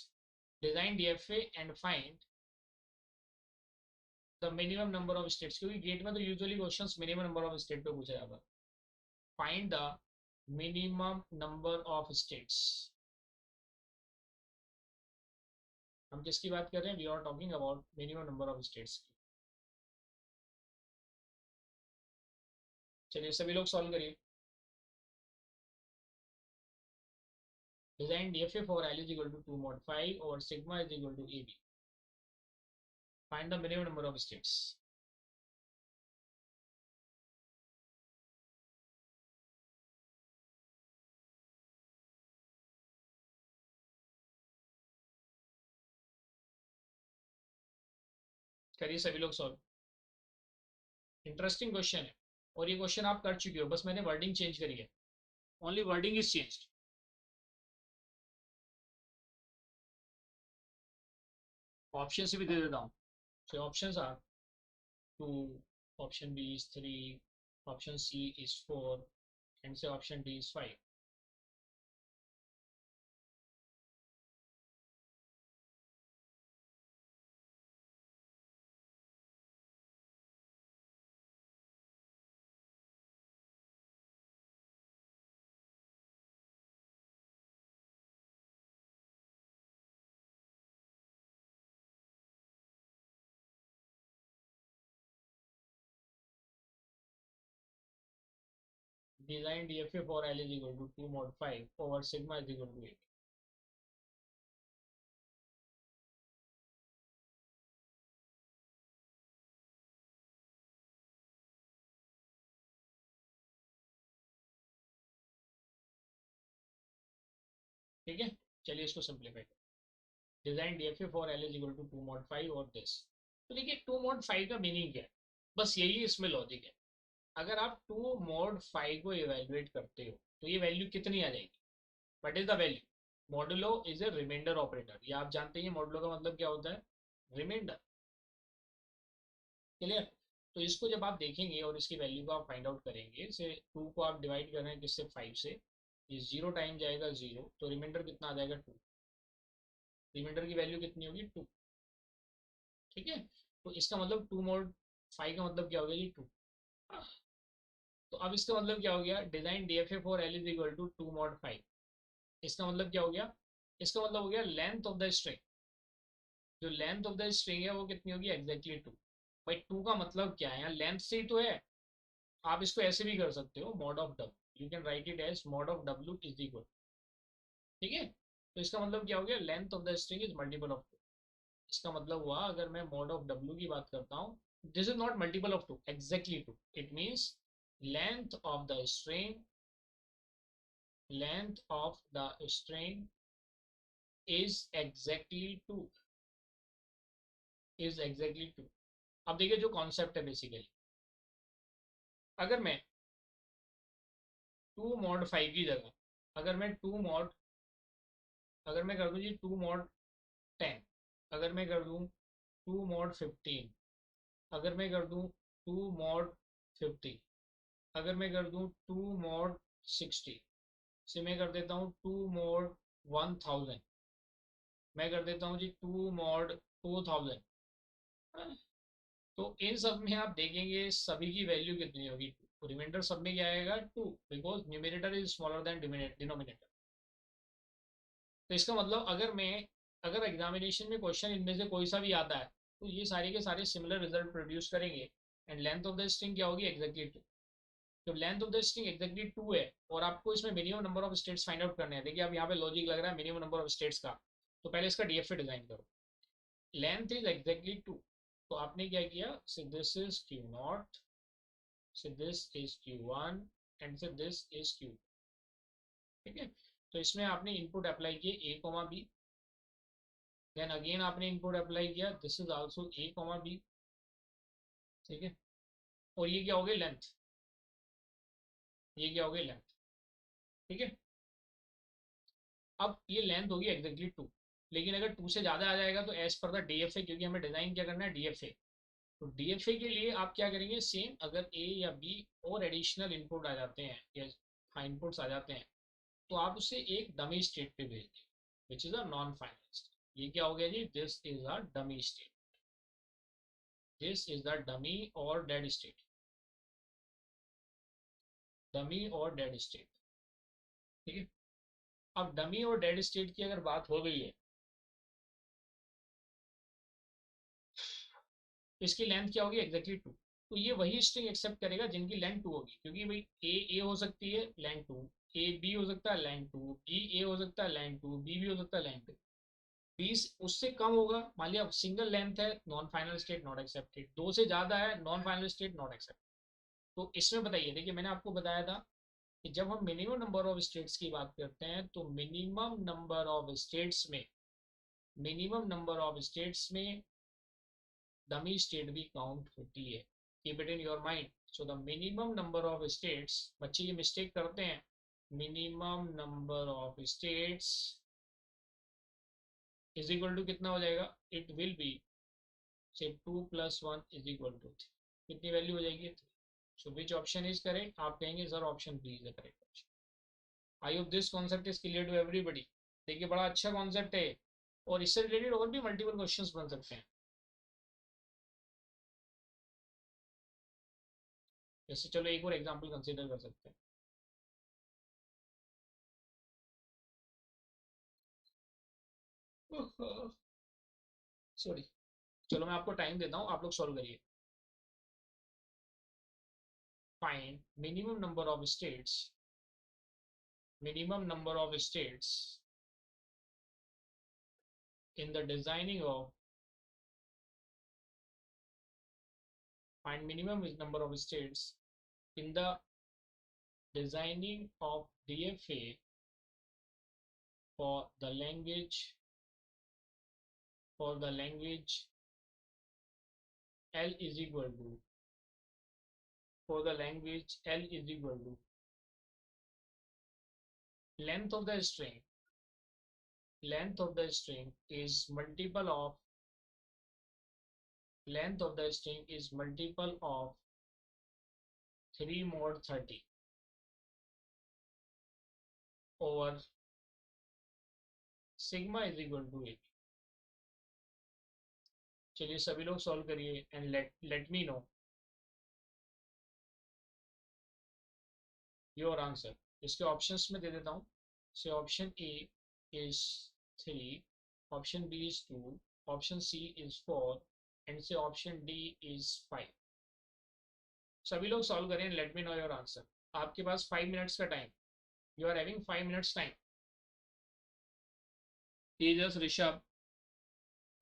Design DFA and find the minimum number of states, क्योंकि गेट में तो usually questions minimum number of state पे पूछा जाता है. Find the minimum number of states. हम किसकी बात कर रहे हैं? We are talking about minimum number of states की. चलिए सभी लोग सॉल्व करिए. Design DFA for L is equal to 2 mod 5 और sigma is equal to ab. Find the minimum number of states. करिए सभी लोग सॉल्व. इंटरेस्टिंग क्वेश्चन है और ये क्वेश्चन आप कर चुके हो, बस मैंने वर्डिंग चेंज करी है. Only wording is changed. Option से भी दे देता हूँ. So options are 2, option B is 3, option C is 4 and say option D is 5. Design DFA for L is equal to 2 mod 5 over sigma is equal to 8. ठीक है, चलिए इसको simplify. Design DFA for L is equal to 2 mod 5 और this. तो देखिए 2 mod 5 का meaning क्या है, बस यही इसमें लॉजिक है. अगर आप 2 mod 5 को इवेलुएट करते हो तो ये वैल्यू कितनी आ जाएगी? What is the value? Modulo is a remainder operator. ये आप जानते हैं मॉडुलो का मतलब क्या होता है? रिमाइंडर. क्लियर? तो इसको जब आप देखेंगे और इसकी वैल्यू को आप फाइंड आउट करेंगे, जैसे 2 को आप डिवाइड कर रहे हैं किससे? 5 से. ये 0 टाइम जाएगा 0, तो रिमाइंडर कितना आ जाएगा? 2. रिमाइंडर की वैल्यू कितनी होगी? 2. ठीक है, तो इसका मतलब 2 mod 5 का मतलब क्या हो गया? ये 2. तो अब इसका मतलब क्या हो गया? Design DFA for L is equal to 2 mod 5. इसका मतलब क्या हो गया? इसका मतलब हो गया लेंथ ऑफ द स्ट्रिंग. जो लेंथ ऑफ द स्ट्रिंग है वो कितनी होगी? एग्जैक्टली 2. भाई 2 का मतलब क्या है? यहाँ लेंथ से ही तो है. आप इसको ऐसे भी कर सकते हो, mod of W. You can write it as mod of W is equal. ठीक है, तो इसका मतलब क्या हो गया? Length of the string is multiple of 2. इसका मतलब हुआ अगर मैं मॉड ऑफ डब्ल्यू की बात करता हूँ, this is not multiple of 2, exactly 2. It means length of the string, length of the string is exactly 2, is exactly 2. अब देखिए जो कॉन्सेप्ट है बेसिकली, अगर मैं 2 mod 5 की जगह अगर मैं 2 mod अगर मैं कर दूं जी 2 mod 10, अगर मैं कर दूं 2 mod 15, अगर मैं कर दूं 2 mod 50, अगर मैं कर दूं 2 mod 60, से मैं कर देता हूँ 2 mod 1000, मैं कर देता हूँ जी 2 mod 2000. तो इन सब में आप देखेंगे सभी की वैल्यू कितनी होगी? 2. रिमाइंडर सब में क्या आएगा? 2, because numerator is smaller than denominator. तो इसका मतलब अगर एग्जामिनेशन में क्वेश्चन इनमें से कोई सा भी आता है तो ये सारे के सारे सिमिलर रिजल्ट प्रोड्यूस करेंगे. And length of the string क्या होगी? एग्जैक्टली 2. जब length of the string exactly 2 है और आपको इसमें minimum number of states find out करने हैं, देखिए अब यहाँ पे लॉजिक लग रहा है मिनिमम नंबर ऑफ स्टेट्स का, तो पहले इसका डीएफए डिजाइन करो। लेंथ इज एग्जैक्टली 2, तो आपने क्या किया, so this is q naught, so this is q one and so this is q, ठीक है। तो इसमें आपने इनपुट अप्लाई किए a comma b, then again आपने इनपुट अप्लाई किया, this is also a comma b, ठीक है। और ये क्या हो गई लेंथ, ये क्या हो गई लेंथ, ठीक है। अब ये लेंथ होगी एग्जैक्टली 2, लेकिन अगर 2 से ज़्यादा आ जाएगा तो एज पर द डीएफए, क्योंकि हमें डिज़ाइन क्या करना है डीएफए, तो डीएफए के लिए आप क्या करेंगे, सेम अगर ए या बी और एडिशनल इनपुट आ जाते हैं या हाँ इनपुट्स आ जाते हैं, तो आप उसे एक डमी स्टेट पे भेज दें, which is a non final state. ये क्या हो गया जी, this is a dummy state, this is the dummy और डेड स्टेट, डमी और डेड स्टेट, ठीक है। अब डमी और डेड स्टेट की अगर बात हो गई है, तो इसकी लेंथ क्या होगी एग्जैक्टली 2, तो ये वही स्ट्रिंग एक्सेप्ट करेगा जिनकी लेंथ 2 होगी, क्योंकि भाई ए हो सकती है लेंथ 2, ए बी हो सकता है लेंथ 2, बी ए हो सकता है लेंथ 2, बी भी हो सकता है लेंथ 2, 20 उससे कम होगा, मान लिया सिंगल लेंथ है non final state not accepted, 2 से ज़्यादा है non final state not accepted. तो इसमें बताइए, देखिए मैंने आपको बताया था कि जब हम मिनिमम नंबर ऑफ स्टेट्स की बात करते हैं तो मिनिमम नंबर ऑफ स्टेट्स में, मिनिमम नंबर ऑफ स्टेट्स में डमी स्टेट भी काउंट होती है, keep it in your mind. So the minimum number of states, बच्चे ये मिस्टेक करते हैं, minimum number of states is equal to कितना हो जाएगा, इट विल बी से 2 + 1 इज इक्वल टू 3, कितनी वैल्यू हो जाएगी 3। So which option is correct, आप कहेंगे sir option B is the correct option. I hope this concept is clear to everybody. देखिए बड़ा अच्छा कॉन्सेप्ट है, और इससे रिलेटेड और भी मल्टीपल क्वेश्चंस बन सकते हैं। जैसे चलो एक और एग्जांपल कंसीडर कर सकते हैं। सॉरी, चलो मैं आपको टाइम देता हूँ, आप लोग सॉल्व करिए। Find minimum number of states, minimum number of states in the designing of, find minimum number of states in the designing of DFA for the language, for the language L is equal to, for the language L is equal to length of the string, length of the string is multiple of, length of the string is multiple of 3 mod 30 over sigma is equal to 8। चलिए सभी लोग solve करिए and let me know your answer. इसके options में दे देता हूँ। Say option A is 3, option B is 2, option C is 4 and say option D is 5। सभी लोग सॉल्व करें, let me know your answer. आपके पास 5 मिनट्स का time, you are having 5 minutes time. Tejas, Rishabh,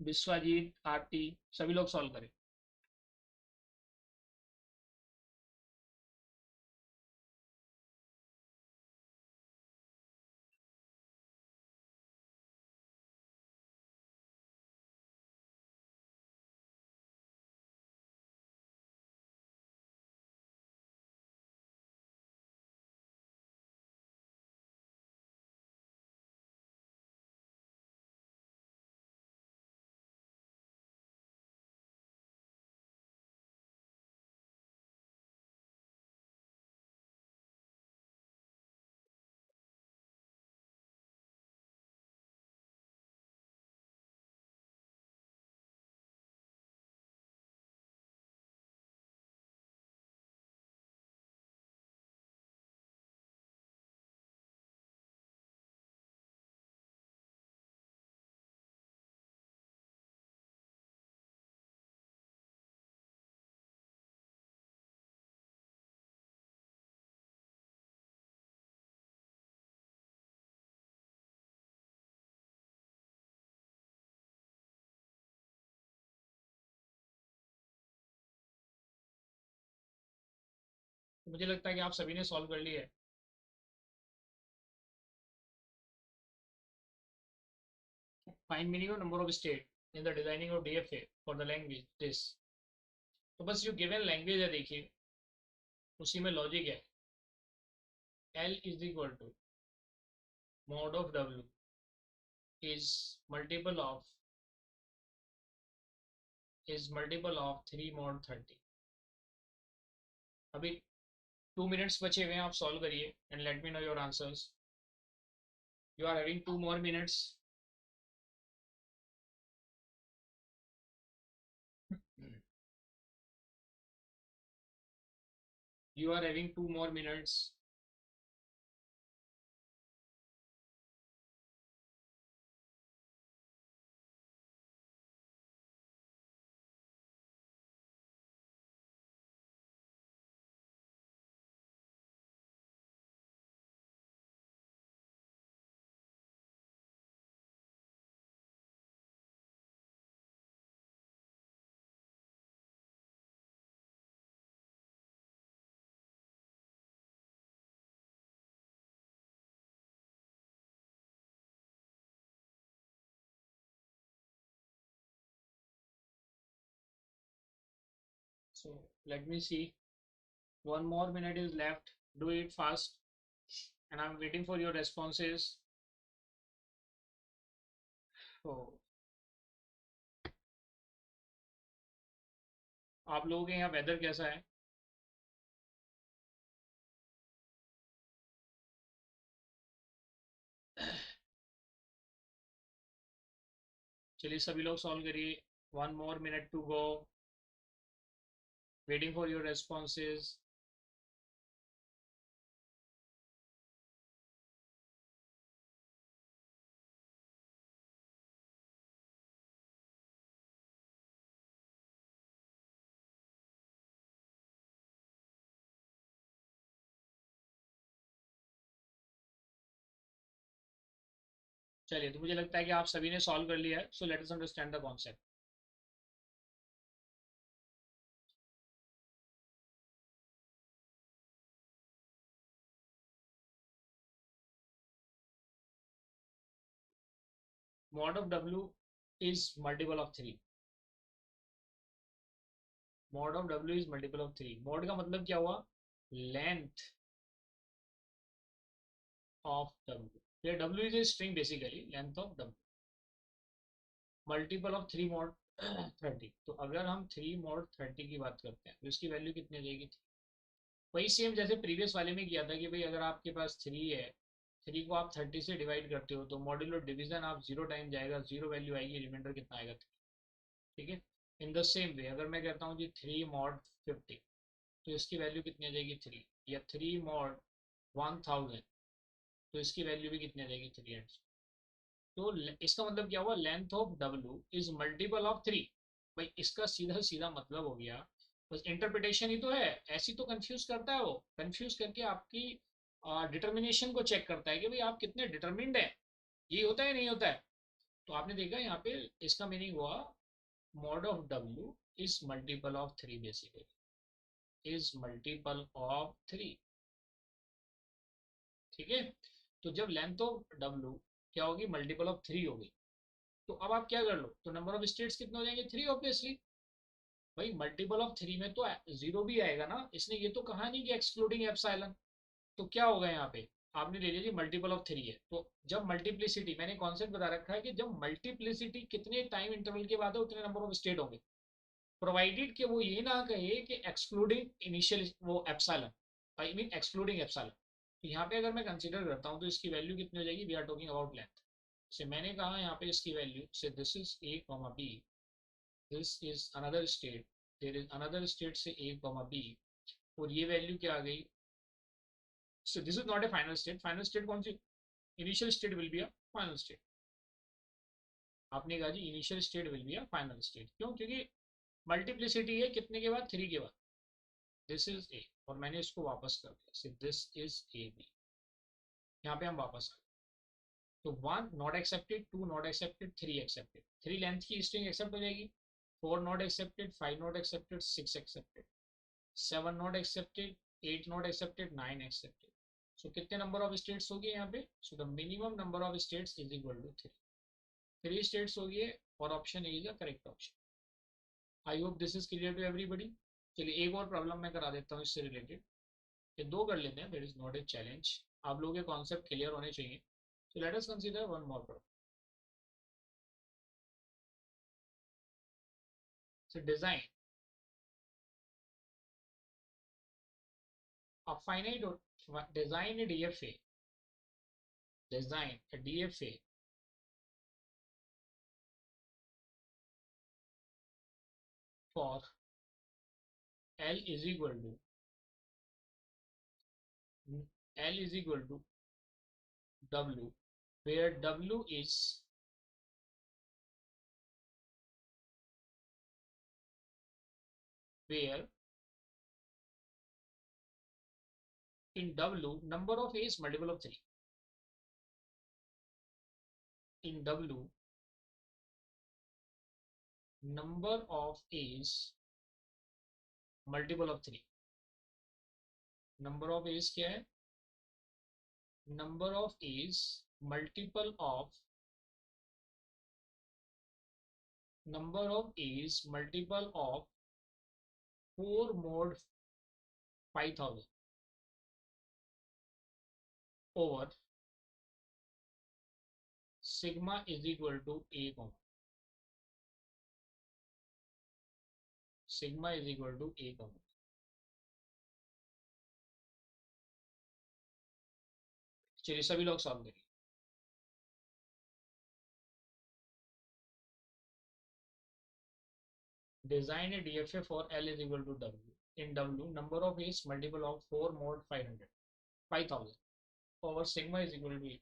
Vishwajeet, Aarti, सभी लोग सॉल्व करें। तो मुझे लगता है कि आप सभी ने सॉल्व कर लिया है। Find minimum number of state in the designing of DFA for the language this. तो बस जो गिवन लैंग्वेज है देखिए, उसी में लॉजिक है। L is equal to mod of W is multiple of 3 mod 30। अभी 2 मिनट्स बचे हुए हैं, आप सॉल्व करिए and let me know your answers. You are having 2 more minutes। You are having 2 more minutes। So let me see. 1 more minute is left. Do it fast. And I'm waiting for your responses. So आप लोगों के यहाँ weather कैसा है? चलिए सभी लोग solve करिए। 1 more minute to go। Waiting for your responses। चलिए, तो मुझे लगता है कि आप सभी ने सॉल्व कर लिया है। सो let us understand the concept. Mod of W is multiple of 3। Mod of W is multiple of 3। mod का मतलब क्या हुआ? Length of W। ये W is a string basically, length of W multiple of 3 mod 30। तो अगर हम 3 mod 30 की बात करते हैं तो इसकी वैल्यू कितनी आ जाएगी? वही सेम जैसे प्रीवियस वाले में किया था कि भाई अगर आपके पास 3 है, 3 को आप 30 से डिवाइड करते हो तो मॉड्यूलर डिवीजन आप 0 टाइम जाएगा, 0 वैल्यू आएगी, रिमाइंडर कितना आएगा? 3। ठीक है। इन द सेम वे अगर मैं कहता हूँ जी 3 mod 50, तो इसकी वैल्यू कितनी आ जाएगी? 3। या 3 mod 1000, तो इसकी वैल्यू भी कितनी आ जाएगी? 300। तो इसका मतलब क्या हुआ? Length of W is multiple of 3। भाई इसका सीधा सीधा मतलब हो गया, बस इंटरप्रिटेशन ही तो है। ऐसी तो कंफ्यूज करता है वो, कंफ्यूज करके आपकी डिटर्मिनेशन को चेक करता है कि भाई आप कितने डिटर्मिंड हैं। ये होता है नहीं होता है? तो आपने देखा यहाँ पे इसका मीनिंग हुआ mod of W is multiple of 3 basically, is multiple of 3। ठीक है। तो जब लेंथ ऑफ W क्या होगी? मल्टीपल ऑफ 3 होगी। तो अब आप क्या कर लो, तो नंबर ऑफ स्टेट्स कितने हो जाएंगे? 3 ऑब्वियसली। भाई मल्टीपल ऑफ 3 में तो 0 भी आएगा ना, इसने ये तो कहा नहीं कि एक्सक्लूडिंग एप्सिलॉन। तो क्या होगा यहाँ पे? आपने ले लिया जी मल्टीपल ऑफ 3 है, तो जब मल्टीप्लिसिटी, मैंने कॉन्सेप्ट बता रखा है कि जब मल्टीप्लिसिटी कितने टाइम इंटरवल के बाद है उतने नंबर ऑफ स्टेट होंगे, प्रोवाइडेड कि वो ये ना कहे कि एक्सक्लूडिंग इनिशियल वो epsilon, I mean excluding epsilon. तो यहाँ पे अगर मैं कंसीडर करता हूँ तो इसकी वैल्यू कितनी हो जाएगी? We are talking about length say. मैंने कहा यहाँ पे इसकी value say this is a comma b, this is another state, there is another state say a comma B, और ये वैल्यू क्या आ गई? So this is not a final state. Final state कौन सी? Initial state will be a final state. आपने कहा जी initial state will be a final state, क्यों? क्योंकि मल्टीप्लिसिटी है कितने के बाद? 3 के बाद। दिस इज ए, और मैंने इसको वापस कर दिया, दिस इज ए बी। यहाँ पे हम वापस आ गए। तो 1 not accepted, 2 not accepted, 3 accepted. 3 length की स्ट्रिंग एक्सेप्ट हो जाएगी, 4 not accepted, 5 not accepted, 6 accepted, 7 not accepted, 8 not accepted, 9 accepted. So कितने नंबर ऑफ स्टेट्स हो गए यहाँ पे? So the minimum number of states is equal to 3. 3 states हो गए और option A is the correct option. I hope this is clear to everybody. चलिए एक और प्रॉब्लम मैं करा देता हूँ इससे रिलेटेड. ये दो कर लेते हैं, that is not a challenge. आप लोगों के कॉन्सेप्ट क्लियर होने चाहिए. So let us consider one more problem. So a finite or design a DFA. Design a DFA for L is equal to L is equal to W, where W is where in W number of A is multiple of 3. In W number of A is multiple of 3. Number of A's क्या है? Number of A's multiple of number of A's multiple of 4 mod 5000 over sigma is equal to A comma sigma is equal to A comma. चलिए सभी लोग solve करिए. Design a DFA for L is equal to W. In W, number of A's multiple of 4 mod 500 5000 over sigma is equal to A.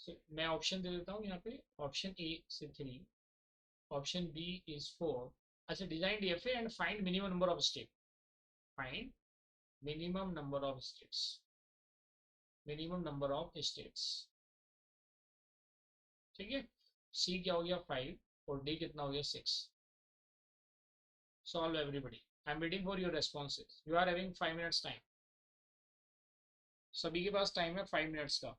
So, मैं option दे देता हूँ यहाँ पे. Option A से 3, ऑप्शन बी इज 4. अच्छा, design DFA and find minimum number of step. Find minimum number of states. Minimum number of states. ठीक है. सी क्या हो गया 5 और डी कितना हो गया 6. Solve everybody. I am waiting for your responses. You are having 5 minutes time. सभी के पास टाइम है 5 मिनट्स का.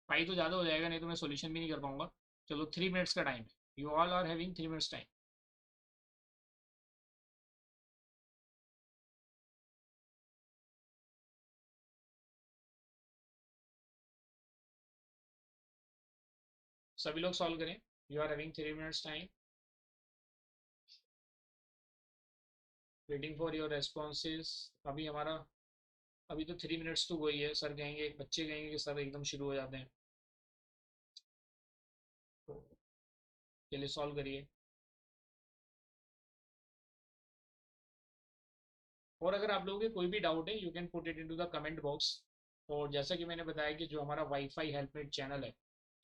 5 तो ज़्यादा हो जाएगा, नहीं तो मैं सोल्यूशन भी नहीं कर पाऊंगा. चलो 3 मिनट्स का टाइम है. You all are having 3 minutes time. सभी लोग सॉल्व करें. You are having 3 minutes time. Waiting for your responses. अभी तो 3 मिनट्स तो वही है. सर कहेंगे, बच्चे कहेंगे कि सर एकदम शुरू हो जाते हैं. चलिए सॉल्व करिए. और अगर आप लोगों के कोई भी डाउट है, you can put it into the comment box. और जैसा कि मैंने बताया कि जो हमारा वाईफाई हेल्पमेट चैनल है,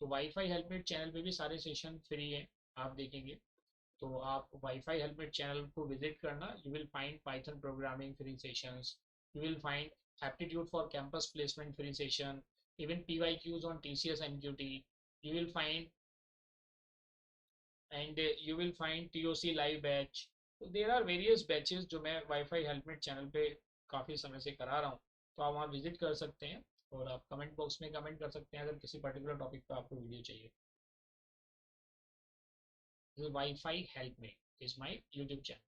तो वाईफाई हेल्पमेट चैनल पे भी सारे सेशन फ्री है, आप देखेंगे. तो आप वाईफाई हेल्पमेट चैनल को विजिट करना. You will find Python programming free sessions. You will find aptitude for campus placement free session. Even PYQs on TCS NQT. You will find and you will find TOC live batch. तो there are various batches जो मैं wifi हेल्पमेट channel पे काफ़ी समय से करा रहा हूँ. तो आप वहाँ विजिट कर सकते हैं और आप कमेंट बॉक्स में कमेंट कर सकते हैं अगर किसी पर्टिकुलर टॉपिक पे आपको वीडियो चाहिए. WiFi helpmate is my YouTube channel.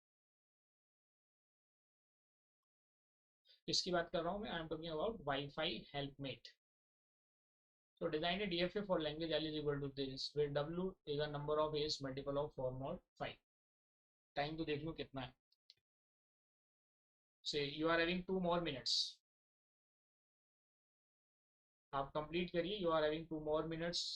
इसकी बात कर रहा हूँ मैं. I am talking about WiFi helpmate. So design a DFA for language L is equal to this, where W is a number of A's multiple of 4 mod 5. Time तो देख लो कितना है. Say you are having 2 more minutes. आप complete करिए. You are having 2 more minutes.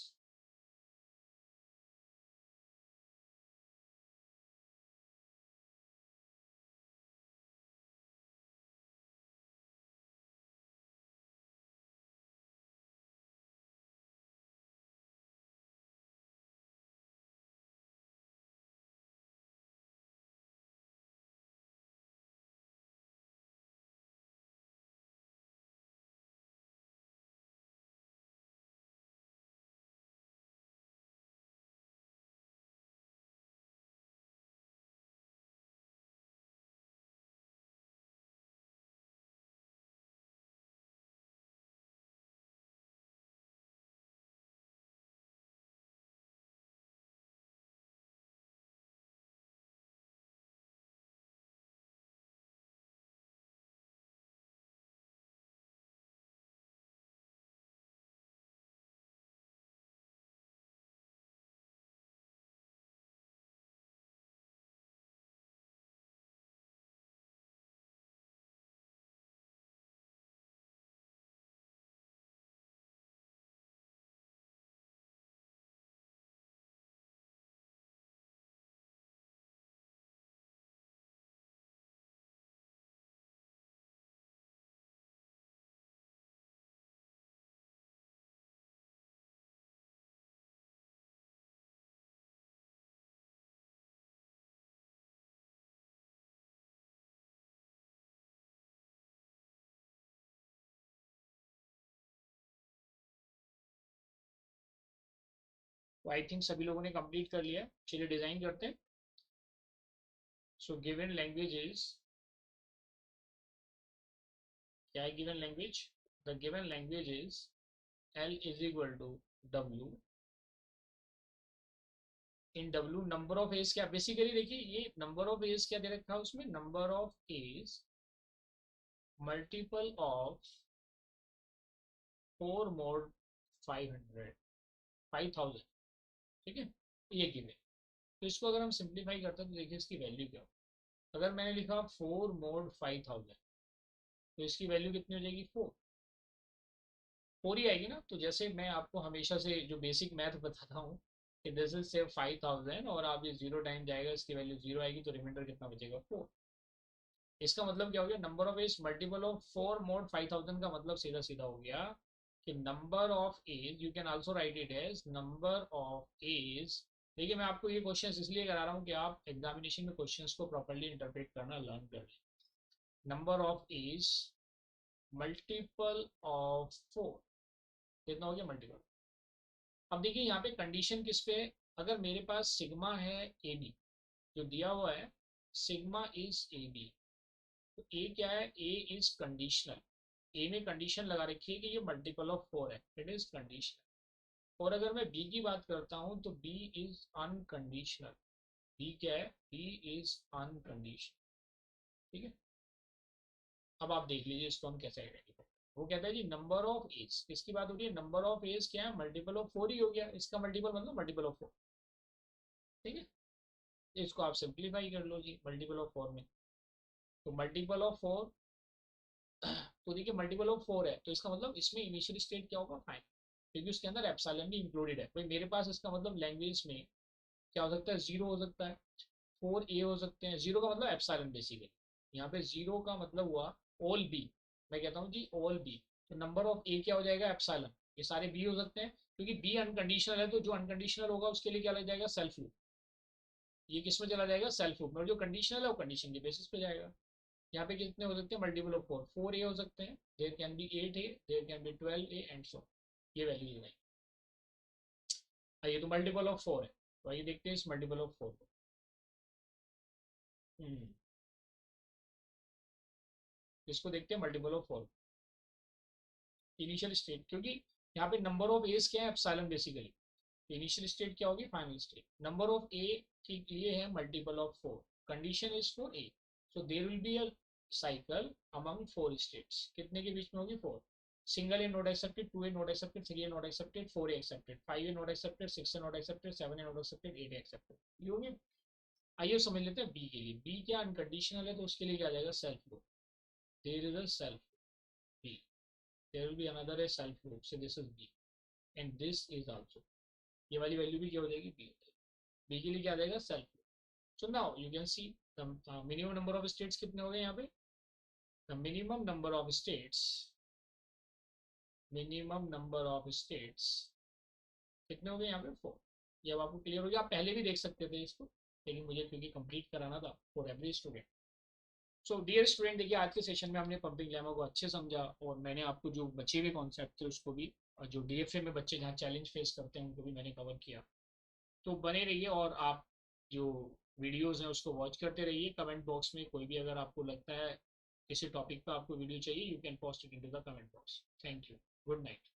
तो I think सभी लोगों ने कंप्लीट कर लिया है। चलिए डिजाइन करते हैं। सो गिवन लैंग्वेज इज, क्या है given language? The given language is L is equal to W in W number of a's. क्या बेसिकली देखिए ये नंबर ऑफ एज क्या दे रखा है उसमें, number of a's multiple of 4 mod 500 5000, ठीक है, ये गिवन। तो इसको अगर हम सिंप्लीफाई करते हैं तो देखिए इसकी वैल्यू क्या हो। अगर मैंने लिखा 4 मोड 5000 तो इसकी वैल्यू कितनी हो जाएगी, 4। 4 ही आएगी ना। तो जैसे मैं आपको हमेशा से जो बेसिक मैथ बताता हूँ कि दिस इज से 5000 और आप ये 0 टाइम जाएगा इसकी वैल्यू 0 आएगी तो रिमाइंडर कितना बचेगा, 4। इसका मतलब क्या हो गया, number of a's multiple of 4 mod 5000 का मतलब सीधा सीधा हो गया कि number of a's, you can also write it as number of a's. देखिए मैं आपको ये क्वेश्चन इसलिए करा रहा हूँ कि आप एग्जामिनेशन में क्वेश्चंस को प्रॉपर्ली इंटरप्रेट करना लर्न कर लें। Number of a's multiple of 4 कितना हो गया, मल्टीपल। अब देखिए यहाँ पे कंडीशन किस पे है, अगर मेरे पास सिग्मा है ए बी जो दिया हुआ है, सिग्मा इज ए बी, तो ए क्या है, ए इज कंडीशनल। ए में कंडीशन लगा रखी है कि ये मल्टीपल ऑफ 4 है, इट इज कंडीशनल। और अगर मैं बी की बात करता हूँ तो बी इज अनकंडीशनल। बी क्या है, बी इज अनकंडीशनल, ठीक है। अब आप देख लीजिए इसको हम कैसे आइडेंटिफाई। वो कहता है जी नंबर ऑफ एज, किसकी बात हो रही है, नंबर ऑफ एज क्या है, मल्टीपल ऑफ 4 ही हो गया, इसका मल्टीपल मतलब मल्टीपल ऑफ 4, ठीक है। इसको आप सिंप्लीफाई कर लो जी मल्टीपल ऑफ 4 में। तो मल्टीपल ऑफ 4, तो देखिए मल्टीपल ऑफ 4 है तो इसका मतलब इसमें इनिशियल स्टेट क्या होगा, 5, क्योंकि उसके अंदर एप्सिलॉन भी इंक्लूडेड है। भाई मेरे पास इसका मतलब लैंग्वेज में क्या हो सकता है, 0 हो सकता है, 4 ए हो सकते हैं। 0 का मतलब एप्सिलॉन बेसिकली, यहाँ पे 0 का मतलब हुआ ऑल बी। मैं कहता हूँ जी ऑल बी, तो नंबर ऑफ ए क्या हो जाएगा, एप्सिलॉन। ये सारे बी हो सकते हैं क्योंकि बी अनकंडीशनल है, तो जो अनकंडीशनल होगा उसके लिए क्या लग जाएगा, सेल्फ लूप। ये किस में चला जाएगा, सेल्फ लूप में। और जो कंडीशनल है वो कंडीशन के बेसिस पे जाएगा। यहाँ पे कितने हो सकते हैं, मल्टीपल ऑफ 4, 4 ए हो सकते हैं, there can be 8 a, there can be 12 a and so. ये वैल्यू लगाई। ये तो मल्टीपल ऑफ 4 है, तो आइए देखते हैं इस मल्टीपल ऑफ 4 को। इसको देखते हैं मल्टीपल ऑफ 4 इनिशियल स्टेट, क्योंकि यहाँ पे नंबर ऑफ एज क्या है, एप्सिलॉन बेसिकली। इनिशियल स्टेट क्या होगी, final state. Number of a के लिए है multiple of 4, condition is for a, so there will be a cycle among 4 states. कितने के बीच में होगी, 4। Single a not accepted, 2 a not accepted, 3 a not accepted, 4 a accepted, 5 a not accepted, 6 a not accepted, 7 a not accepted, 8 a accepted, ये होगी। आइए समझ लेते हैं बी के लिए। बी क्या अनकंडीशनल है तो उसके लिए क्या आ जाएगा, self loop. There is a self b, there will be another a self loop, so this is b and this is also, ये वाली वैल्यू भी क्या हो जाएगी, b हो जाएगी। b के लिए क्या आ जाएगा, self loop. So now you can see minimum number of states कितने हो गए यहाँ पे, the minimum number of states, minimum number of states कितने हो गए यहाँ पे, 4। ये अब आपको क्लियर हो गया। आप पहले भी देख सकते थे इसको, लेकिन मुझे क्योंकि कंप्लीट कराना था for every student. So dear student, देखिए आज के सेशन में हमने पंपिंग लेमा को अच्छे समझा और मैंने आपको जो बचे हुए कॉन्सेप्ट थे उसको भी, और जो डीएफए में बच्चे जहाँ चैलेंज फेस करते हैं उनको भी मैंने कवर किया। तो बने रहिए और आप जो वीडियोस हैं उसको वॉच करते रहिए। कमेंट बॉक्स में कोई भी अगर आपको लगता है किसी टॉपिक पर आपको वीडियो चाहिए, you can post it into the comment box. Thank you, good night.